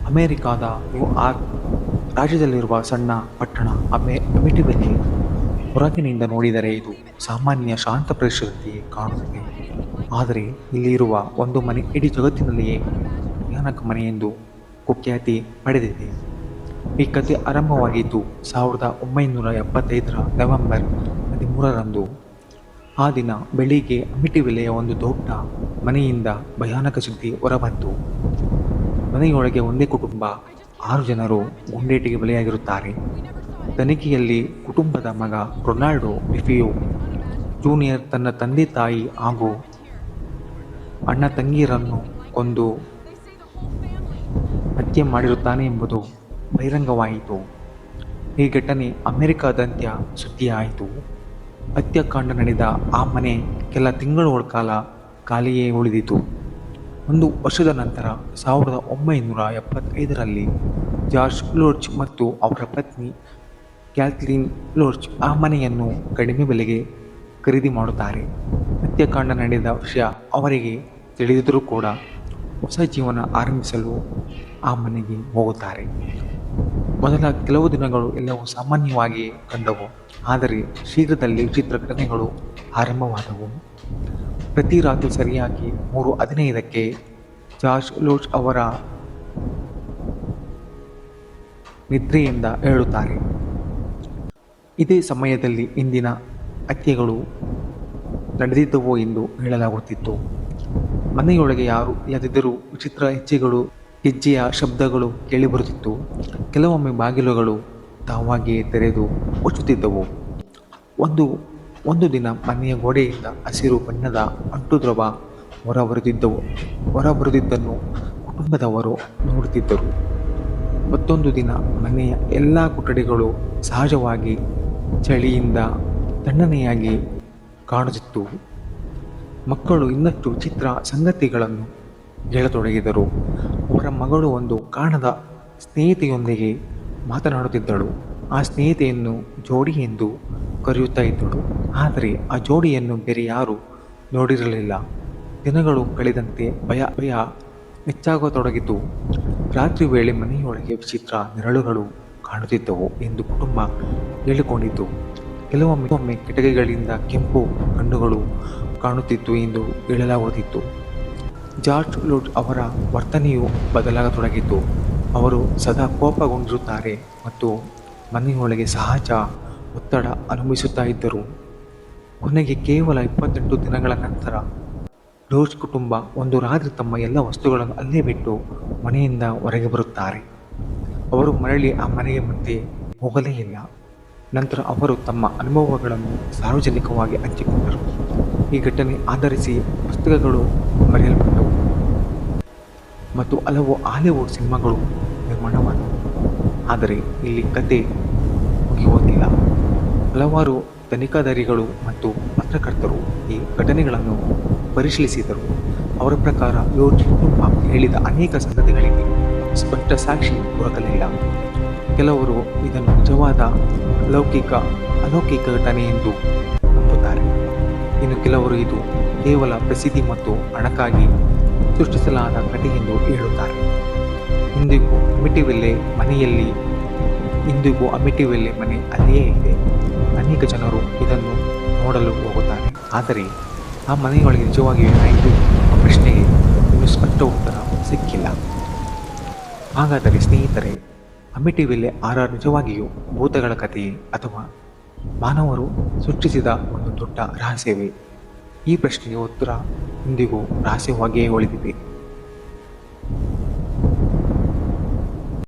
ಅಮೆರಿಕಾದ ನ್ಯೂಯಾರ್ಕ್ ರಾಜ್ಯದಲ್ಲಿರುವ ಸಣ್ಣ ಪಟ್ಟಣ ಅಮಿಟಿವಿಲ್ಲಿ. ಹೊರಗಿನಿಂದ ನೋಡಿದರೆ ಇದು ಸಾಮಾನ್ಯ ಶಾಂತ ಪ್ರದೇಶದಂತೆಯೇ ಕಾಣುತ್ತದೆ. ಆದರೆ ಇಲ್ಲಿರುವ ಒಂದು ಮನೆ ಇಡೀ ಜಗತ್ತಿನಲ್ಲಿಯೇ ಭಯಾನಕ ಮನೆ ಎಂದು ಕುಖ್ಯಾತಿ ಪಡೆದಿದೆ. ಈ ಕಥೆ ಆರಂಭವಾಗಿದ್ದು 1975ರ ನವೆಂಬರ್ 13ರಂದು. ಆ ದಿನ ಬೆಳಿಗ್ಗೆ ಅಮಿಟಿವಿಲ್ಲೆಯ ಒಂದು ದೊಡ್ಡ ಮನೆಯಿಂದ ಭಯಾನಕ ಸುದ್ದಿ ಹೊರಬಂತು. ಮನೆಯೊಳಗೆ ಒಂದೇ ಕುಟುಂಬ, 6 ಜನರು ಗುಂಡೇಟಿಗೆ ಬಲಿಯಾಗಿರುತ್ತಾರೆ. ತನಿಖೆಯಲ್ಲಿ ಕುಟುಂಬದ ಮಗ ರೊನಾಲ್ಡೋ ಡಿಫಿಯೋ ಜೂನಿಯರ್ ತನ್ನ ತಂದೆ ತಾಯಿ ಹಾಗೂ ಅಣ್ಣ ತಂಗಿಯರನ್ನು ಕೊಂದು ಹತ್ಯೆ ಮಾಡಿರುತ್ತಾನೆ ಎಂಬುದು ಬಹಿರಂಗವಾಯಿತು. ಈ ಘಟನೆ ಅಮೆರಿಕಾದಾದ್ಯಂತ ಸುದ್ದಿಯಾಯಿತು. ಹತ್ಯಾಕಾಂಡ ನಡೆದ ಆ ಮನೆ ಕೆಲ ತಿಂಗಳುಗಳ ಕಾಲ ಖಾಲಿಯೇ ಉಳಿದಿತು. 1 ವರ್ಷದ ನಂತರ 1975ರಲ್ಲಿ ಜಾರ್ಜ್ ಲೋರ್ಚ್ ಮತ್ತು ಅವರ ಪತ್ನಿ ಕ್ಯಾಥ್ಲೀನ್ ಲೋರ್ಚ್ ಆ ಮನೆಯನ್ನು ಕಡಿಮೆ ಬೆಲೆಗೆ ಖರೀದಿ ಮಾಡುತ್ತಾರೆ. ಹತ್ಯಾಕಾಂಡ ನಡೆದ ವಿಷಯ ಅವರಿಗೆ ತಿಳಿದಿದ್ದರೂ ಕೂಡ ಹೊಸ ಜೀವನ ಆರಂಭಿಸಲು ಆ ಮನೆಗೆ ಹೋಗುತ್ತಾರೆ. ಮೊದಲ ಕೆಲವು ದಿನಗಳು ಎಲ್ಲವೂ ಸಾಮಾನ್ಯವಾಗಿ ಕಂಡವು. ಆದರೆ ಶೀಘ್ರದಲ್ಲಿ ವಿಚಿತ್ರ ಘಟನೆಗಳು ಆರಂಭವಾದವು. ಪ್ರತಿ ರಾತ್ರಿ ಸರಿಯಾಗಿ 3:15ಕ್ಕೆ ಜಾರ್ಜ್ ಲೋರ್ಚ್ ಅವರ ನಿದ್ರೆಯಿಂದ ಏಳುತ್ತಾರೆ. ಇದೇ ಸಮಯದಲ್ಲಿ ಇಂದಿನ ಹತ್ಯೆಗಳು ನಡೆದಿದ್ದವು ಎಂದು ಹೇಳಲಾಗುತ್ತಿತ್ತು. ಮನೆಯೊಳಗೆ ಯಾರೂ ಇಲ್ಲದಿದ್ದರೂ ವಿಚಿತ್ರ ಹೆಜ್ಜೆಯ ಶಬ್ದಗಳು ಕೇಳಿಬರುತ್ತಿತ್ತು. ಕೆಲವೊಮ್ಮೆ ಬಾಗಿಲುಗಳು ತಾವಾಗಿಯೇ ತೆರೆದು ಮುಚ್ಚುತ್ತಿದ್ದವು. ಒಂದು ದಿನ ಮನೆಯ ಗೋಡೆಯಿಂದ ಹಸಿರು ಬಣ್ಣದ ಅಂಟುದ್ರವ ಹೊರಬರುತ್ತಿದ್ದನ್ನು ಕುಟುಂಬದವರು ನೋಡುತ್ತಿದ್ದರು. ಮತ್ತೊಂದು ದಿನ ಮನೆಯ ಎಲ್ಲ ಕೊಠಡಿಗಳು ಸಹಜವಾಗಿ ಚಳಿಯಿಂದ ತಣ್ಣನೆಯಾಗಿ ಕಾಣುತ್ತಿತ್ತು. ಮಕ್ಕಳು ಇನ್ನಷ್ಟು ವಿಚಿತ್ರ ಸಂಗತಿಗಳನ್ನು ಹೇಳತೊಡಗಿದರು. ಅವರ ಮಗಳು ಒಂದು ಕಾಣದ ಸ್ನೇಹಿತೆಯೊಂದಿಗೆ ಮಾತನಾಡುತ್ತಿದ್ದಳು. ಆ ಸ್ನೇಹಿತೆಯನ್ನು ಜೋಡಿ ಎಂದು ಕರೆಯುತ್ತಾ ಇದ್ದಳು. ಆದರೆ ಆ ಜೋಡಿಯನ್ನು ಬೇರೆ ಯಾರೂ ನೋಡಿರಲಿಲ್ಲ. ದಿನಗಳು ಕಳೆದಂತೆ ಭಯ ಹೆಚ್ಚಾಗತೊಡಗಿತು. ರಾತ್ರಿ ವೇಳೆ ಮನೆಯೊಳಗೆ ವಿಚಿತ್ರ ನೆರಳುಗಳು ಕಾಣುತ್ತಿದ್ದವು ಎಂದು ಕುಟುಂಬ ಹೇಳಿಕೊಂಡಿತು. ಕೆಲವೊಮ್ಮೆ ಕಿಟಕಿಗಳಿಂದ ಕೆಂಪು ಕಣ್ಣುಗಳು ಕಾಣುತ್ತಿತ್ತು ಎಂದು ಹೇಳಲಾಗುತ್ತಿತ್ತು. ಜಾರ್ಜ್ ಲೋರ್ಚ್ ಅವರ ವರ್ತನೆಯು ಬದಲಾಗತೊಡಗಿತು. ಅವರು ಸದಾ ಕೋಪಗೊಂಡಿರುತ್ತಾರೆ ಮತ್ತು ಮನೆಯೊಳಗೆ ಸಹಜ ಒತ್ತಡ ಅನುಭವಿಸುತ್ತಾ ಇದ್ದರು. ಕೊನೆಗೆ ಕೇವಲ 28 ದಿನಗಳ ನಂತರ ಲೋರ್ಚ್ ಕುಟುಂಬ ಒಂದು ರಾತ್ರಿ ತಮ್ಮ ಎಲ್ಲ ವಸ್ತುಗಳನ್ನು ಅಲ್ಲೇ ಬಿಟ್ಟು ಮನೆಯಿಂದ ಹೊರಗೆ ಬರುತ್ತಾರೆ. ಅವರು ಮರಳಿ ಆ ಮನೆಗೆ ಮತ್ತೆ ಹೋಗಲೇ ಇಲ್ಲ. ನಂತರ ಅವರು ತಮ್ಮ ಅನುಭವಗಳನ್ನು ಸಾರ್ವಜನಿಕವಾಗಿ ಹಂಚಿಕೊಂಡರು. ಈ ಘಟನೆ ಆಧರಿಸಿ ಪುಸ್ತಕಗಳು ಬರೆಯಲ್ಪಟ್ಟವು ಮತ್ತು ಹಲವು ಹಾಲಿವುಡ್ ಸಿನಿಮಾಗಳು ನಿರ್ಮಾಣವಾದವು. ಆದರೆ ಇಲ್ಲಿ ಕತೆ ಮುಗಿಯುವುದಿಲ್ಲ. ಹಲವಾರು ತನಿಖಾಧಿಕಾರಿಗಳು ಮತ್ತು ಪತ್ರಕರ್ತರು ಈ ಘಟನೆಗಳನ್ನು ಪರಿಶೀಲಿಸಿದರು. ಅವರ ಪ್ರಕಾರ ಲೋರ್ಚ್ ಕುಟುಂಬ ಹೇಳಿದ ಅನೇಕ ಸಂಗತಿಗಳಿಗೆ ಸ್ಪಷ್ಟ ಸಾಕ್ಷಿ ದೊರಕಲಿಲ್ಲ. ಕೆಲವರು ಇದನ್ನು ನಿಜವಾದ ಅಲೌಕಿಕ ಘಟನೆ ಎಂದು ನಂಬುತ್ತಾರೆ. ಇನ್ನು ಕೆಲವರು ಇದು ಕೇವಲ ಪ್ರಸಿದ್ಧಿ ಮತ್ತು ಹಣಕ್ಕಾಗಿ ಸೃಷ್ಟಿಸಲಾದ ಕಥೆ ಎಂದು ಹೇಳುತ್ತಾರೆ. ಇಂದಿಗೂ ಅಮಿಟಿವಿಲ್ಲೆ ಮನೆ ಅಲ್ಲಿಯೇ ಇದೆ. ಅನೇಕ ಜನರು ಇದನ್ನು ನೋಡಲು ಹೋಗುತ್ತಾರೆ. ಆದರೆ ಆ ಮನೆಯೊಳಗೆ ನಿಜವಾಗಿಯೂ ಏನಾಯಿತು ಎಂಬ ಪ್ರಶ್ನೆಗೆ ಇನ್ನೂ ಸ್ಪಷ್ಟ ಉತ್ತರ ಸಿಕ್ಕಿಲ್ಲ. ಹಾಗಾದರೆ ಸ್ನೇಹಿತರೆ, ಅಮಿಟಿವಿಲ್ಲೆ ಹಾರರ್ ನಿಜವಾಗಿಯೂ ಭೂತಗಳ ಕಥೆಯೇ ಅಥವಾ ಮಾನವರು ಸೃಷ್ಟಿಸಿದ ಒಂದು ದೊಡ್ಡ ರಹಸ್ಯವೇ? ಈ ಪ್ರಶ್ನೆಗೆ ಉತ್ತರ ಇಂದಿಗೂ ರಹಸ್ಯವಾಗಿಯೇ ಉಳಿದಿದೆ.